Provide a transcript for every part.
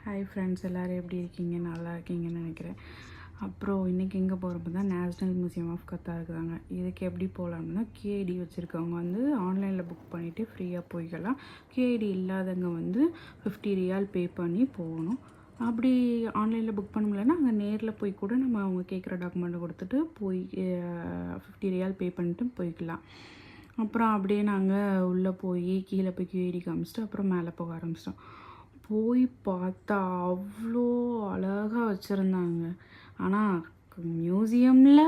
Hi friends, எல்லோரும் எப்படி இருக்கீங்க? நல்லா இருக்கீங்கன்னு நினைக்கிறேன். அப்புறம் இன்றைக்கி எங்கே போகிறப்ப தான் நேஷ்னல் மியூசியம் ஆஃப் கத்தார் இருக்குதாங்க. இதுக்கு எப்படி போகலாம்னா, QID வச்சுருக்கவங்க வந்து ஆன்லைனில் புக் பண்ணிவிட்டு ஃப்ரீயாக போய்க்கலாம். QID இல்லாதவங்க வந்து 50 ரியால் பே பண்ணி போகணும். அப்படி ஆன்லைனில் புக் பண்ண முடியலன்னா அங்கே நேரில் போய் கூட நம்ம அவங்க கேட்குற டாக்குமெண்ட்டை கொடுத்துட்டு போய் 50 ரியால் பே பண்ணிட்டு போய்க்கலாம். அப்புறம் அப்படியே நாங்கள் உள்ளே போய் கீழே போய் QID காமிச்சிட்டு அப்புறம் மேலே போக ஆரம்பிச்சிட்டோம். போய் பார்த்தா அவ்வளோ அழகாக வச்சுருந்தாங்க. ஆனால் மியூசியமில்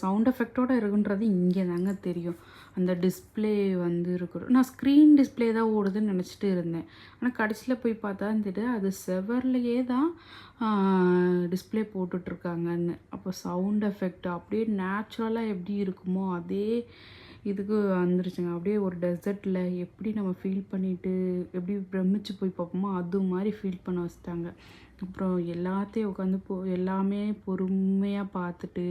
சவுண்ட் எஃபெக்டோடு இருக்குன்றது இங்கே தாங்க தெரியும். அந்த டிஸ்பிளே வந்து இருக்கிறோம். நான் ஸ்க்ரீன் டிஸ்பிளே தான் ஓடுதுன்னு நினச்சிட்டு இருந்தேன். ஆனால் கடைசியில் போய் பார்த்தா தெரியுது அது செவர்லையே தான் டிஸ்பிளே போட்டுட்ருக்காங்கன்னு. அப்போ சவுண்ட் எஃபெக்ட் அப்படியே நேச்சுரலாக எப்படி இருக்குமோ அதே இதுக்கு வந்துருச்சுங்க. அப்படியே ஒரு டெசர்ட்டில் எப்படி நம்ம ஃபீல் பண்ணிவிட்டு எப்படி பிரமிச்சு போய் பார்ப்போமோ அது மாதிரி ஃபீல் பண்ண வச்சுட்டாங்க. அப்புறம் எல்லாத்தையும் உட்காந்து எல்லாமே பொறுமையாக பார்த்துட்டு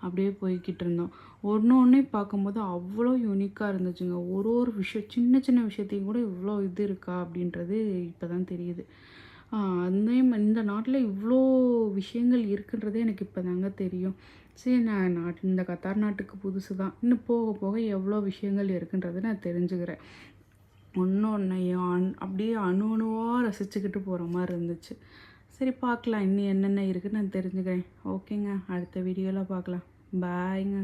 அப்படியே போய்கிட்டு இருந்தோம். ஒன்று பார்க்கும்போது அவ்வளோ யூனிக்காக இருந்துச்சுங்க. ஒரு விஷயம் சின்ன சின்ன விஷயத்தையும் கூட இவ்வளோ இது இருக்கா அப்படின்றது இப்போ தான் தெரியுது. அதே இந்த நாட்டில் இவ்வளோ விஷயங்கள் இருக்குன்றதே எனக்கு இப்போ தாங்க தெரியும். சரி, நான் இந்த கத்தார் நாட்டுக்கு புதுசு தான். இன்னும் போக போக எவ்வளோ விஷயங்கள் இருக்குன்றதை நான் தெரிஞ்சுக்கிறேன். ஒன்றையும் அப்படியே அணுவாக ரசிச்சுக்கிட்டு போகிற மாதிரி இருந்துச்சு. சரி, பார்க்கலாம் இன்னும் என்னென்ன இருக்குதுன்னு நான் தெரிஞ்சுக்கிறேன். ஓகேங்க, அடுத்த வீடியோவில் பார்க்கலாம். பாய்ங்க.